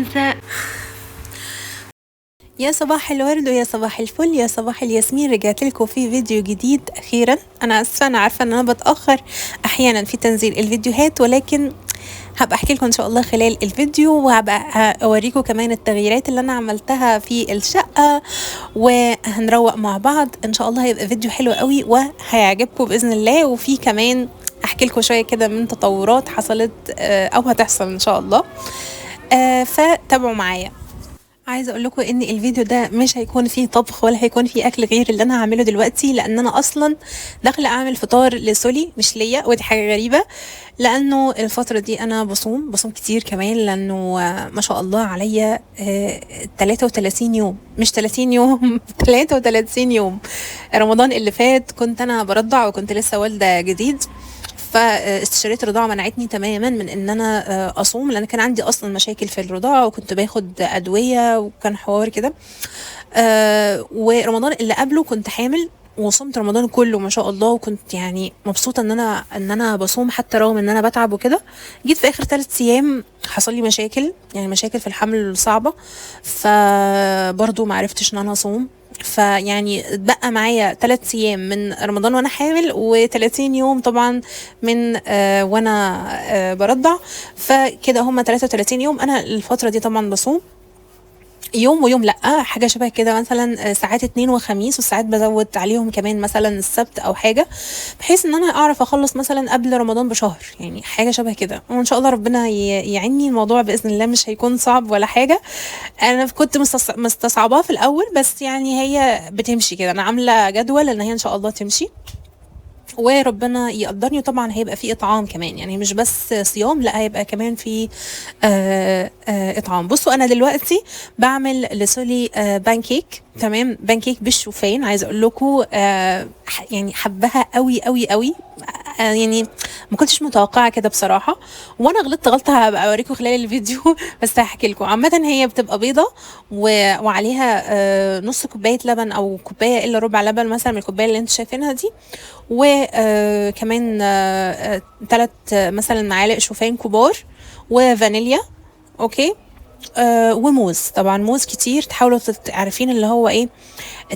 ازاي؟ يا صباح الورد ويا صباح الفل يا صباح الياسمين، رجعت لكم في فيديو جديد اخيرا. انا اسفه، انا عارفه ان انا بتاخر احيانا في تنزيل الفيديوهات، ولكن هبقى احكي لكم ان شاء الله خلال الفيديو، وهبقى اوريكم كمان التغييرات اللي انا عملتها في الشقه، وهنروق مع بعض ان شاء الله. هيبقى فيديو حلو قوي وهيعجبكم باذن الله، وفي كمان احكي لكم شويه كده من تطورات حصلت او هتحصل ان شاء الله. فتابعوا معايا. عايزه اقول لكم ان الفيديو ده مش هيكون فيه طبخ ولا هيكون فيه اكل غير اللي انا هعمله دلوقتي، لان انا اصلا داخله اعمل فطار لسولي مش ليا، ودي حاجه غريبه لانه الفتره دي انا بصوم كتير كمان، لانه ما شاء الله عليا 33 يوم مش 30 يوم 33 يوم. رمضان اللي فات كنت انا برضع وكنت لسه والده جديد، فاستشارية الرضاعة منعتني تماما من ان انا اصوم، لان كان عندي اصلا مشاكل في الرضاعة وكنت باخد ادوية وكان حوار كده. ورمضان اللي قبله كنت حامل وصمت رمضان كله ما شاء الله، وكنت يعني مبسوطة ان انا بصوم حتى رغم ان انا بتعب وكده. جيت في اخر 3 ايام حصل لي مشاكل، يعني مشاكل في الحمل صعبة، فبرضو معرفتش ان انا اصوم. فيعني اتبقى معايا 3 ايام من رمضان وانا حامل، و30 يوم طبعا من وانا برضع. فكده هما 33 يوم. انا الفترة دي طبعا بصوم يوم ويوم لأ، حاجة شبه كده، مثلا ساعات اتنين وخميس، وساعات بزود عليهم كمان مثلا السبت او حاجة، بحيث ان انا اعرف اخلص مثلا قبل رمضان بشهر، يعني حاجة شبه كده. وان شاء الله ربنا يعني الموضوع بإذن الله مش هيكون صعب ولا حاجة. انا كنت مستصعباه في الاول، بس يعني هي بتمشي كده، انا عاملة جدول ان هي ان شاء الله تمشي وربنا يقدرني. وطبعا هيبقى في اطعام كمان، يعني مش بس صيام، لا هيبقى كمان في اطعام. بصوا انا دلوقتي بعمل لسولي بانكيك، تمام، بانكيك بالشوفان. عايزه اقول لكم يعني حبها قوي قوي قوي، يعني ما كنتش متوقعه كده بصراحه، وانا غلطت غلطه هبقى اوريكم خلال الفيديو بس هحكي لكم. عامه هي بتبقى بيضه وعليها نص كوبايه لبن او كوبايه الا ربع لبن مثلا من الكوبايه اللي انتوا شايفينها دي، وكمان 3 مثلا معالق شوفان كبار، وفانيليا، اوكي، وموز. طبعا موز كتير، تحاولوا عارفين اللي هو ايه،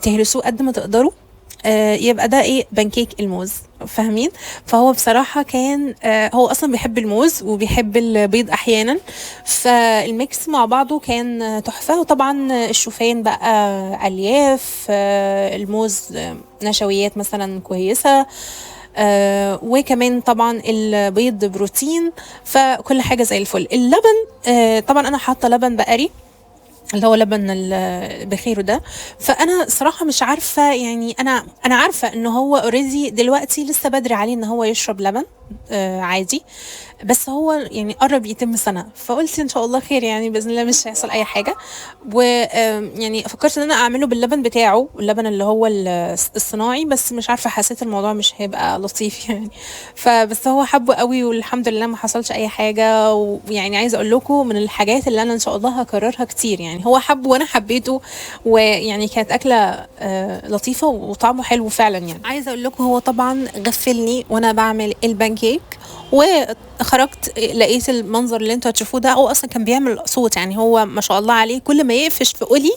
تهرسوه قد ما تقدروا. يبقى ده ايه، بانكيك الموز، فاهمين؟ فهو بصراحة كان هو اصلا بيحب الموز وبيحب البيض احيانا، فالميكس مع بعضه كان تحفة. وطبعا الشوفان بقى الياف، الموز نشويات مثلا كويسة، وكمان طبعا البيض بروتين، فكل حاجة زي الفل. اللبن طبعا انا حاطة لبن بقري اللي هو لبن بخيره ده. فانا صراحه مش عارفه، يعني انا عارفه ان هو اوريدي دلوقتي لسه بدري عليه ان هو يشرب لبن عادي، بس هو يعني قرب يتم سنه، فقلت ان شاء الله خير، يعني باذن الله مش هيحصل اي حاجه. ويعني فكرت ان انا اعمله باللبن بتاعه، اللبن اللي هو الصناعي، بس مش عارفه، حسيت الموضوع مش هيبقى لطيف يعني. فبس هو حبه قوي والحمد لله ما حصلش اي حاجه. ويعني عايزه اقول لكم من الحاجات اللي انا ان شاء الله هكررها كتير، يعني هو حبه وانا حبيته، ويعني كانت اكله لطيفه وطعمه حلو فعلا. يعني عايزه اقول لكم هو طبعا غفلني وانا بعمل البانكيك، وخرجت لقيت المنظر اللي انتوا هتشوفوه ده. هو اصلا كان بيعمل صوت، يعني هو ما شاء الله عليه كل ما يقفش في قولي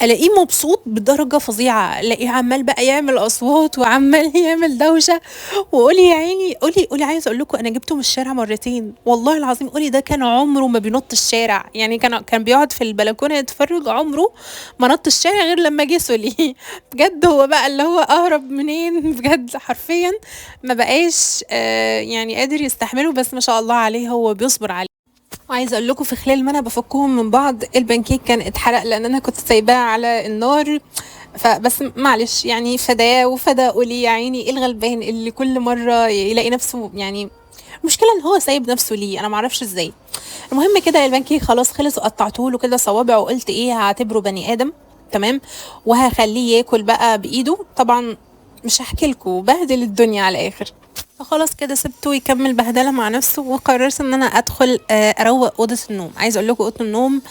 الاقيه مبسوط بدرجه فظيعه، الاقيه عمال بقى يعمل اصوات وعمال يعمل دوشه. وقولي يا عيني، قولي عايزه اقول لكم انا جبته من الشارع مرتين والله العظيم. قولي ده كان عمره ما بينط الشارع، يعني كان بيقعد في البلكونه يتفرج، عمره ما نط الشارع غير لما جه سولي بجد هو بقى اللي هو اهرب منين بجد حرفيا ما بقاش يعني قادر يستحمله، بس ما شاء الله عليه هو بيصبر عليه. وعايزه اقول لكم في خلال ما انا بفكهم من بعض البانكيك كان اتحرق، لان انا كنت سايباه على النار. فبس معلش يعني، فداه وفدا قولي يا عيني، ايه الغلبان اللي كل مره يلاقي نفسه، يعني المشكله ان هو سايب نفسه ليه، انا معرفش ازاي. المهم كده البانكيك خلاص خلص، وقطعته له كده صوابع، وقلت ايه هعتبره بني ادم، تمام، وهخليه ياكل بقى بايده. طبعا مش هحكي لكم بهدل الدنيا على الاخر. فخلاص كده سبته يكمل بهدله مع نفسه، وقررت ان انا ادخل اروق اوضه النوم. عايزه اقول لكم اوضه النوم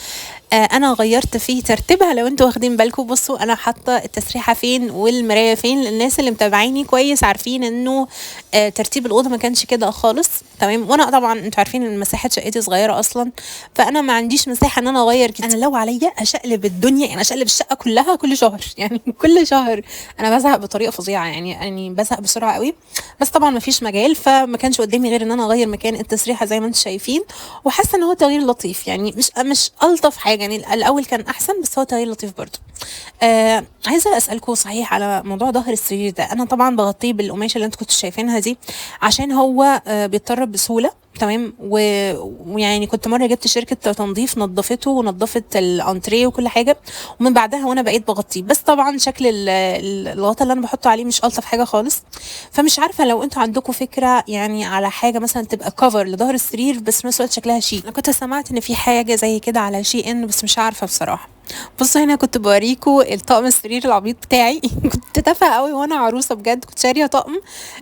انا غيرت فيه ترتيبها. لو انتوا واخدين بالكم بصوا انا حاطه التسريحه فين والمرايه فين. الناس اللي متابعيني كويس عارفين انه ترتيب الاوضه ما كانش كده خالص. تمام. وانا طبعا انتوا عارفين ان مساحه شقتي صغيره اصلا، فانا ما عنديش مساحه ان انا اغير كتير. انا لو عليا اشقلب الدنيا، يعني اشقلب الشقه كلها كل شهر يعني كل شهر. انا بزهق بطريقه فظيعه، يعني بزهق بسرعه قوي. بس طبعا ما فيش مجال، فما كانش قدامي غير ان انا اغير مكان التسريحه زي ما انتم شايفين. وحاسه ان هو تغيير لطيف، يعني مش الطف حاجه، يعني الاول كان احسن بس هو تغيير لطيف برضه. عايزه اسالكم صحيح على موضوع ظهر السرير ده. انا طبعا بغطيه بالقماشه اللي انتوا كنتوا شايفينها دي عشان هو بيتطرب بسهوله. تمام. ويعني كنت مره جبت شركه تنظيف نظفته ونظفت الانتريه وكل حاجه، ومن بعدها وانا بقيت بغطيه. بس طبعا شكل الغطا اللي انا بحطه عليه مش الطف حاجه خالص. فمش عارفه لو انتوا عندكم فكره يعني على حاجه مثلا تبقى كفر لظهر السرير بس في نفس الوقت شكلها شيك. انا كنت سمعت ان في حاجه زي كده على شي ان، بس مش عارفه بصراحه. بصوا هنا كنت بوريكوا الطقم السرير العبيط بتاعي كنت تافهه قوي وانا عروسه بجد. كنت شاريه طقم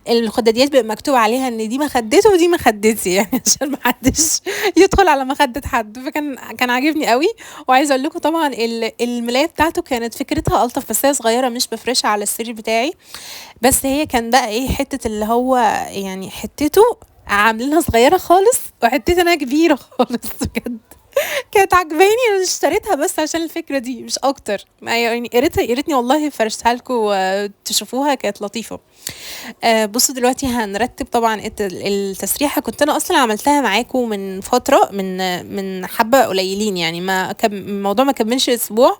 الخداديات بيبقى مكتوب عليها ان دي مخدته ودي مخدتي، يعني عشان ما حدش يدخل على مخده حد. كان عاجبني قوي. وعايزه اقول لكم طبعا الملايه بتاعته كانت فكرتها الطف، بس هي صغيره مش بفرشها على السرير بتاعي. بس هي كان بقى ايه حته اللي هو يعني حتته عاملينها صغيره خالص وحتتي انا كبيره خالص بجد. كانت عجباني. انا اشتريتها بس عشان الفكره دي مش اكتر. يعني يا ريتني والله فرشتها لكم تشوفوها، كانت لطيفه. بصوا دلوقتي هنرتب طبعا التسريحه. كنت انا اصلا عملتها معاكم من فتره، من حبه قليلين، يعني الموضوع ما كملش اسبوع.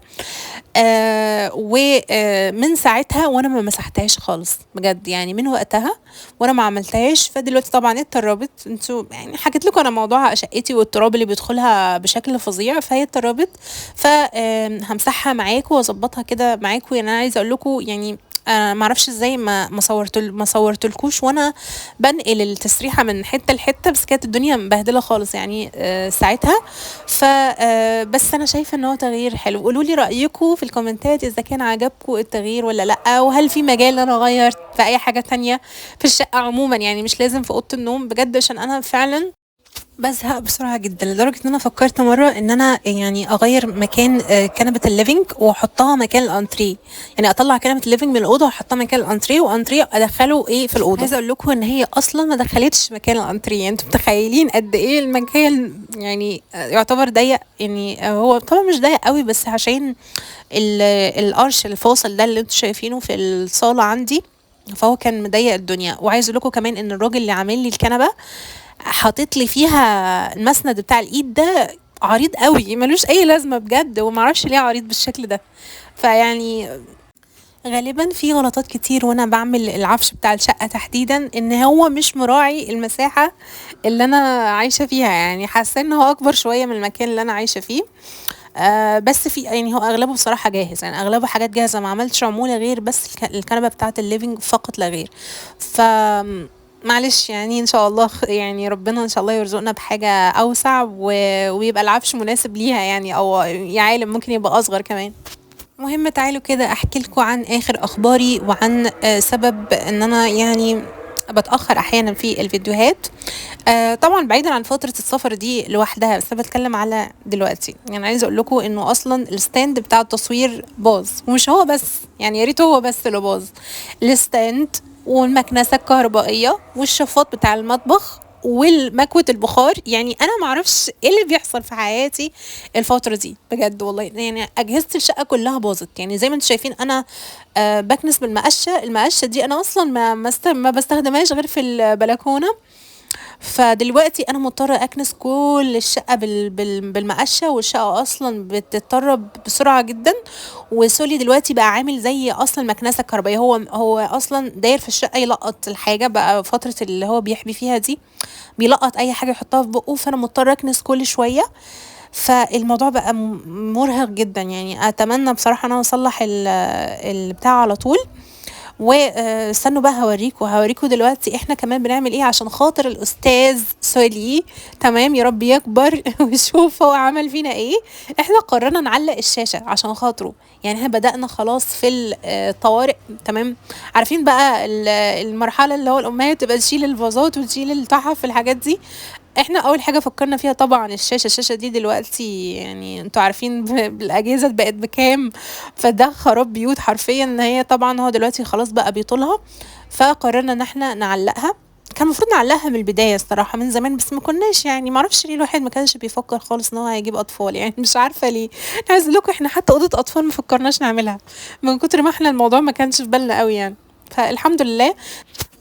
ومن ساعتها وانا ما مسحتهاش خالص بجد، يعني من وقتها وانا ما عملتهاش. فدلوقتي طبعا اتطربت. انتوا يعني حكيت لكم انا موضوع شقتي والتراب اللي بيدخلها بشكل فظيع، فهي اتطربت. فهمسحها معاكم واظبطها كده معاكم. يعني انا عايزه اقول لكم يعني ما اعرفش ازاي ما صورتلكوش وانا بنقل التسريحه من حته لحته، بس كانت الدنيا مبهدله خالص يعني ساعتها. ف بس انا شايفه ان هو تغيير حلو. قولوا لي رايكم في الكومنتات اذا كان عجبكم التغيير ولا لا، وهل في مجال ان انا اغير في اي حاجه تانية في الشقه عموما، يعني مش لازم في اوضه النوم بجد، عشان انا فعلا بزهق بسرعة جدا لدرجة ان انا فكرت مرة ان انا يعني اغير مكان كنبة الليفينج واحطها مكان الانتريه. يعني اطلع كنبة الليفينج من الاوضة واحطها مكان الانتريه، وانتريه ادخله ايه في الاوضة. عايزة اقول لكم ان هي اصلا ما دخلتش مكان الانتريه. يعني انتوا متخيلين قد ايه المكان يعني يعتبر ضيق. يعني هو طبعا مش ضيق قوي، بس عشان الارش الفاصل ده اللي انتوا شايفينه في الصالة عندي، فهو كان مضيق الدنيا. وعايز اقول لكم كمان ان الراجل اللي عامل لي الكنبه حاطط لي فيها المسند بتاع الايد ده عريض قوي ملوش اي لازمه بجد، ومعرفش ليه عريض بالشكل ده. فيعني غالبا في غلطات كتير وانا بعمل العفش بتاع الشقه تحديدا، ان هو مش مراعي المساحه اللي انا عايشه فيها. يعني حاسه ان هو اكبر شويه من المكان اللي انا عايشه فيه. بس في يعني هو اغلبه بصراحه جاهز، يعني اغلبه حاجات جاهزه، ما عملتش عموله غير بس الكنبه بتاعه الليفينج فقط لا غير. ف معلش يعني ان شاء الله يعني ربنا ان شاء الله يرزقنا بحاجه اوسع ويبقى العفش مناسب ليها، يعني او يا عالم ممكن يبقى اصغر كمان. مهم تعالوا كده احكي لكم عن اخر اخباري وعن سبب ان انا يعني بتاخر احيانا في الفيديوهات. طبعا بعيدا عن فتره السفر دي لوحدها، بس انا بتكلم على دلوقتي. يعني عايزه اقول لكم انه اصلا الستاند بتاع التصوير باظ، ومش هو بس، يعني يا ريت هو بس اللي باظ. الستاند والمكنسه الكهربائيه والشفاط بتاع المطبخ والمكوة البخار. يعني انا معرفش ايه اللي بيحصل في حياتي الفترة دي بجد والله. يعني اجهزة الشقة كلها باظت. يعني زي ما انتم شايفين انا بكنس بالمقشة. المقشة دي انا اصلا ما بستخدمهاش غير في البلكونة. فدلوقتي انا مضطره اكنس كل الشقه بالمقشه، والشقه اصلا بتتطرب بسرعه جدا. وسولي دلوقتي بقى عامل زي اصلا المكنسه الكهربائيه. هو اصلا داير في الشقه يلقط الحاجه بقى فتره اللي هو بيحبي فيها دي، بيلقط اي حاجه يحطها في بقه. فانا مضطره اكنس كل شويه. فالموضوع بقى مرهق جدا. يعني اتمنى بصراحه ان انا اصلح البتاع على طول. واستنوا بقى هوريكوا دلوقتي احنا كمان بنعمل ايه عشان خاطر الاستاذ سولي. تمام يا رب يكبر ويشوف هو عمل فينا ايه. احنا قررنا نعلق الشاشه عشان خاطره. يعني احنا بدأنا خلاص في الطوارئ. تمام. عارفين بقى المرحله اللي هو الامهات تبقى تشيل الفازات وتشيل التحف الحاجات دي. احنا اول حاجه فكرنا فيها طبعا الشاشه دي دلوقتي، يعني انتوا عارفين بالاجهزه بقت بكام، فده خراب بيوت حرفيا. ان هي طبعا هو دلوقتي خلاص بقى بيطولها، فقررنا ان احنا نعلقها. كان المفروض نعلقها من البدايه الصراحه من زمان، بس ما كناش يعني، ما اعرفش ليه الواحد ما كانش بيفكر خالص ان هو هيجيب اطفال، يعني مش عارفه ليه. عايز اقول لكم احنا حتى اوضه اطفال ما فكرناش نعملها من كتر ما احنا الموضوع ما كانش في بالنا قوي يعني. فالحمد لله.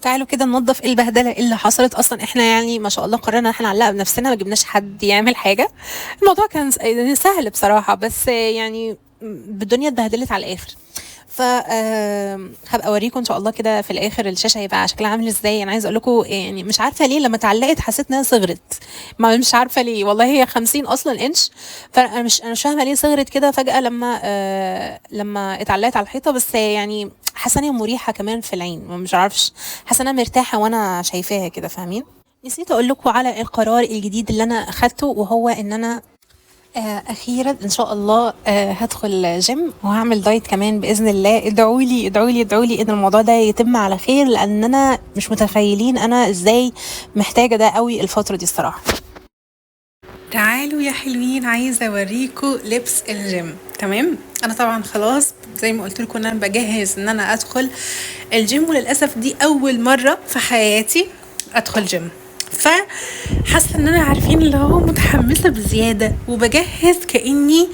تعالوا كده ننضف ايه البهدله اللي حصلت. اصلا احنا يعني ما شاء الله قررنا ان احنا نعلقها بنفسنا، ما جبناش حد يعمل حاجه. الموضوع كان يعني سهل بصراحه، بس يعني الدنيا اتبهدلت على الاخر. ف هبقى اوريكم ان شاء الله كده في الاخر الشاشه هيبقى شكلها عامل ازاي. انا عايزه اقول لكم يعني مش عارفه ليه لما اتعلقت حسيت انها صغرت، ما مش عارفه ليه والله. هي 50 اصلا انش، فانا مش فاهمه ليه صغرت كده فجاه لما اتعلقت على الحيطه. بس يعني حاسه انها مريحه كمان في العين، مش عارفش، حاسه انها مرتاحه وانا شايفاها كده، فاهمين. نسيت اقول لكم على القرار الجديد اللي انا اخدته، وهو ان انا اخيرا ان شاء الله هدخل جيم وهعمل دايت كمان باذن الله. ادعوا لي ادعوا لي ادعوا لي ان الموضوع ده يتم على خير، لان انا مش متخيلين انا ازاي محتاجه ده قوي الفتره دي الصراحه. تعالوا يا حلوين، عايزه اوريكم لبس الجيم. تمام، انا طبعا خلاص زي ما قلت لكم انا بجهز ان انا ادخل الجيم، وللاسف دي اول مره في حياتي ادخل جيم. فحاسه ان انا عارفين اللي هو متحمسه بزياده وبجهز كاني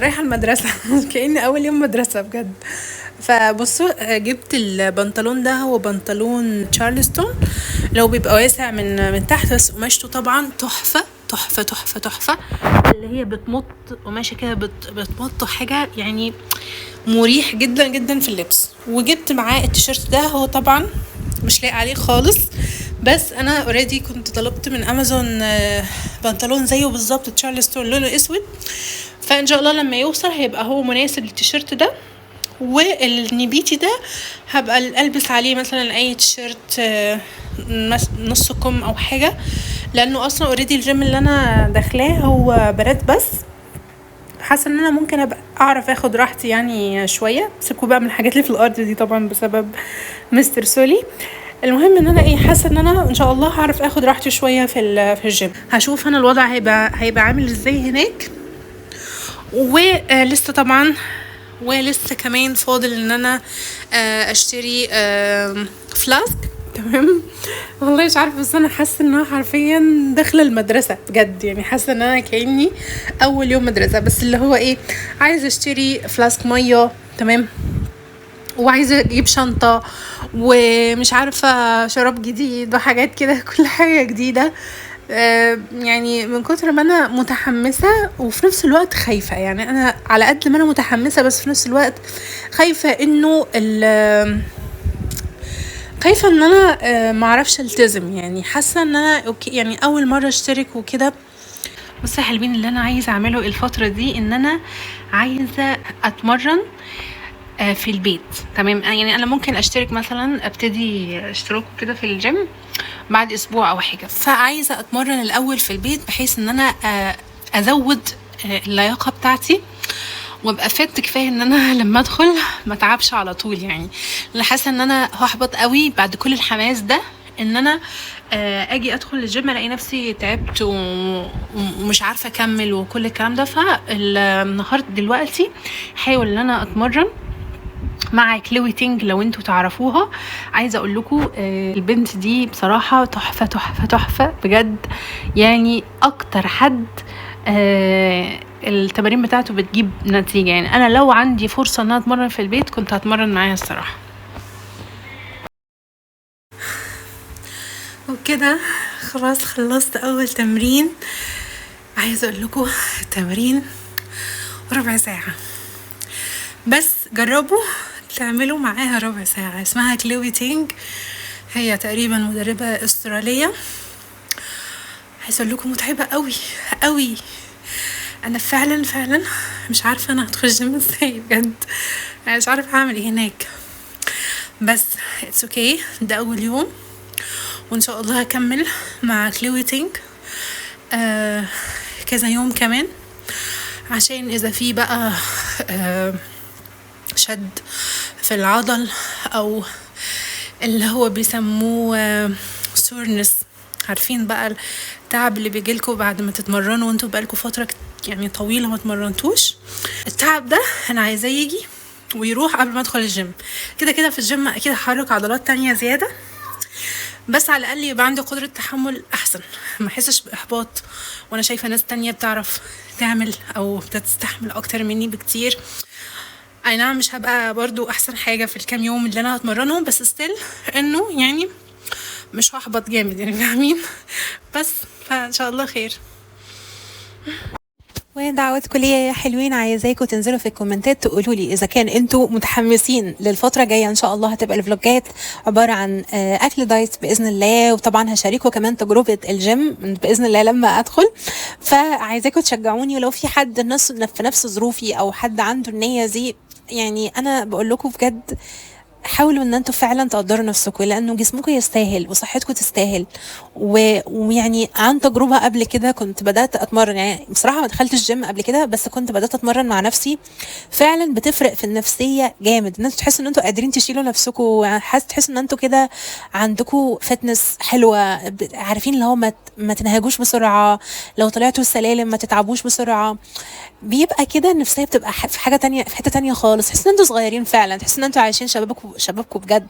رايحه المدرسه كاني اول يوم مدرسه بجد. فبصوا جبت البنطلون ده، هو بنطلون تشارلستون، لو بيبقى واسع من تحت، بس قماشته طبعا تحفه تحفه تحفه تحفه، اللي هي بتمط قماشه كده بتمط حاجه يعني مريح جدا جدا في اللبس. وجبت معاه التيشيرت ده، هو طبعا مش لاقي عليه خالص، بس انا اوريدي كنت طلبت من امازون بنطلون زيه بالظبط تشارلستون لونه اسود، فان شاء الله لما يوصل هيبقى هو مناسب للتيشيرت ده. والنبيتي ده هبقى البس عليه مثلا اي تيشيرت نص كم او حاجه، لانه اصلا اوريدي الجيم اللي انا داخلاه هو بنات بس. حاسه ان انا ممكن ابقى اعرف اخد راحتي يعني شويه، سيبكوا بقى من الحاجات اللي في الارض دي طبعا بسبب مستر سولي. المهم ان انا حاسه ان انا ان شاء الله هعرف اخد راحتي شويه في الجيم. هشوف انا الوضع هيبقى عامل ازاي هناك. ولسه طبعا ولسه كمان فاضل ان انا اشتري فلاسك. تمام، والله مش عارفه، بس انا حاسه ان انا حرفيا داخله المدرسه بجد، يعني حاسه ان انا كاني اول يوم مدرسه. بس اللي هو عايزه اشتري فلاسك ميه، تمام، وعايزه اجيب شنطه، ومش عارفه شراب جديد وحاجات كده كل حاجه جديده. يعني من كتر ما انا متحمسه وفي نفس الوقت خايفه، يعني انا على قد ما انا متحمسه بس في نفس الوقت خايفه انه خايفه ان انا معرفش التزم. يعني حاسه ان انا اوكي، يعني اول مره اشترك وكده. بس يا حلوين، اللي انا عايزه اعمله الفتره دي ان انا عايزه اتمرن في البيت. تمام، يعني انا ممكن اشترك مثلا، ابتدي اشتراك كده في الجيم بعد اسبوع او حاجه، فعايزه اتمرن الاول في البيت بحيث ان انا ازود اللياقه بتاعتي وابقى فت كفايه ان انا لما ادخل ما اتعبش على طول. يعني انا حاسه ان انا هحبط قوي بعد كل الحماس ده، ان انا اجي ادخل الجيم الاقي نفسي تعبت ومش عارفه اكمل وكل الكلام ده. فالنهارده دلوقتي حاول ان انا اتمرن مع كلوي تينج، لو انتوا تعرفوها. عايزه اقول لكم البنت دي بصراحه تحفه تحفه تحفه بجد، يعني اكتر حد التمارين بتاعته بتجيب نتيجه. يعني انا لو عندي فرصه ان انا اتمرن في البيت كنت هتمرن معاها الصراحه. وكده خلاص خلصت اول تمرين. عايزه اقول لكم تمرين ربع ساعه بس، جربوا تعملوا معاها ربع ساعة. اسمها كلوي تينج، هي تقريبا مدربة استرالية. عايزة اقول لكم متعبة قوي قوي. انا فعلا مش عارفة انا هدخل الجيم ازاي بجد، مش عارفة اعمل ايه هناك، بس اتس اوكي. ده اول يوم وان شاء الله هكمل مع كلوي تينج كذا يوم كمان، عشان اذا في بقى شد في العضل او اللي هو بيسموه سورنس عارفين بقى التعب اللي بيجيلكوا بعد ما تتمرنوا وانتوا بقالكوا فترة يعني طويلة ما تمرنتوش؟ التعب ده انا عايزاه يجي ويروح قبل ما ادخل الجيم. كده كده في الجيم اكيد هحرك عضلات تانية زيادة، بس على الاقل يبقى عندي قدرة تحمل احسن، ما احسش باحباط وانا شايفة ناس تانية بتعرف تعمل او بتستحمل اكتر مني بكتير. اي نعم مش هبقى برضو احسن حاجة في الكام يوم اللي انا هتمرنهم، بس ستيل انه يعني مش هحبط جامد يعني، فاهمين؟ بس فان شاء الله خير. ودعواتكم ليا يا حلوين، عايزاكم تنزلوا في الكومنتات تقولوا لي اذا كان انتوا متحمسين للفتره الجايه. ان شاء الله هتبقى الفلوجات عباره عن اكل دايت باذن الله، وطبعا هشارككم كمان تجربه الجيم باذن الله لما ادخل. فعايزاكم تشجعوني، ولو في حد في نفس ظروفي او حد عنده النيه دي، يعني انا بقول لكم بجد حاولوا ان انتوا فعلا تقدروا نفسكم، لانه جسمكم يستاهل وصحتكم تستاهل. ويعني عن تجربه قبل كده كنت بدات اتمرن، يعني بصراحه ما دخلتش الجيم قبل كده، بس كنت بدات اتمرن مع نفسي. فعلا بتفرق في النفسيه جامد، ان انتوا تحسوا ان انتوا قادرين تشيلوا نفسكم، تحسوا ان انتوا كده عندكم فتنس حلوه، عارفين اللي هو ما تنهجوش بسرعه، لو طلعتوا السلالم ما تتعبوش بسرعه. بيبقى كده النفسيه بتبقى في حاجه تانية، في حته تانية خالص. تحسوا ان انتوا صغيرين فعلا، تحسوا ان انتوا عايشين شبابكم بجد.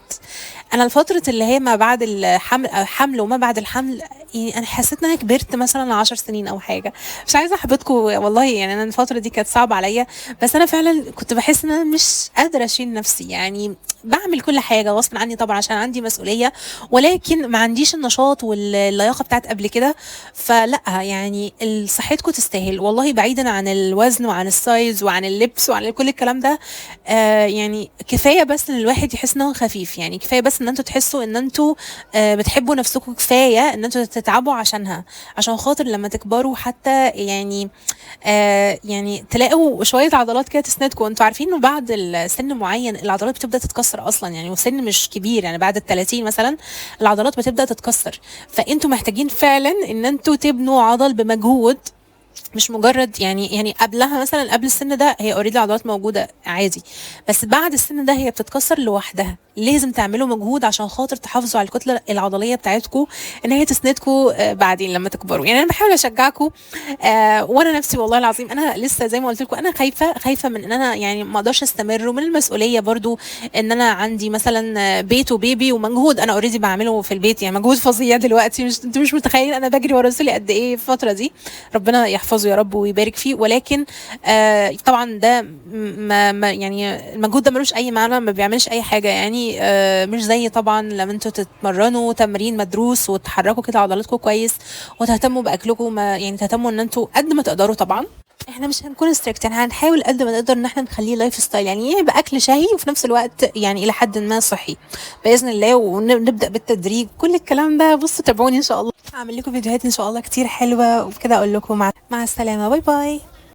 انا الفتره اللي هي ما بعد الحمل أو حمل وما بعد الحمل، يعني انا حسيت ان انا كبرت مثلا 10 سنين او حاجه. مش عايزه احبطكم والله، يعني انا الفتره دي كانت صعبه عليا، بس انا فعلا كنت بحس ان انا مش قادره اشيل نفسي، يعني بعمل كل حاجه غصب عني طبعا عشان عندي مسؤوليه، ولكن ما عنديش النشاط واللياقه بتاعت قبل كده. فلا يعني صحتكم تستاهل والله، بعيدا عن الوزن وعن السايز وعن اللبس وعن كل الكلام ده. يعني كفايه بس ان الواحد يحس ان هو خفيف، يعني كفايه بس ان انتوا تحسوا ان انتوا بتحبوا نفسكم، كفايه ان انتوا تتعبوا عشانها، عشان خاطر لما تكبروا حتى يعني يعني تلاقوا شويه عضلات كده تسندكم. انتوا عارفين انه بعد السن معين العضلات بتبدا تتكسر اصلا، يعني وسن مش كبير، يعني بعد ال30 مثلا العضلات بتبدا تتكسر. فانتوا محتاجين فعلا ان انتوا تبنوا عضل بمجهود، مش مجرد يعني قبلها مثلا قبل السن ده هي اوريدي العضلات موجوده عادي، بس بعد السن ده هي بتتكسر لوحدها. لازم تعملوا مجهود عشان خاطر تحافظوا على الكتله العضليه بتاعتكم، ان هي تسندكم بعدين لما تكبروا. يعني انا بحاول اشجعكم، وانا نفسي والله العظيم انا لسه زي ما قلت لكم، انا خايفه من ان انا يعني ما اقدرش استمر، ومن المسؤوليه برضو ان انا عندي مثلا بيت وبيبي ومجهود انا اوريدي بعمله في البيت، يعني مجهود فظيع دلوقتي، انتوا مش متخيلين انا بجري ورا رسولي قد ايه في الفتره دي. ربنا يحفظه يا رب ويبارك فيه، ولكن طبعا ده ما يعني المجهود ده ملوش اي معنى، ما بيعملش اي حاجه يعني. مش زي طبعا لما انتوا تتمرنوا تمرين مدروس وتحركوا كده عضلاتكم كويس وتهتموا باكلكم، يعني تهتموا ان انتوا قد ما تقدروا. طبعا احنا مش هنكون ستريكت، يعني هنحاول قد ما نقدر ان احنا نخليه لايف ستايل، يعني يبقى اكل شهي وفي نفس الوقت يعني الى حد ما صحي باذن الله، ونبدا بالتدريج كل الكلام ده. بصوا تابعوني ان شاء الله، هعمل لكم فيديوهات ان شاء الله كتير حلوه وكده، اقول لكم مع السلامه، باي باي.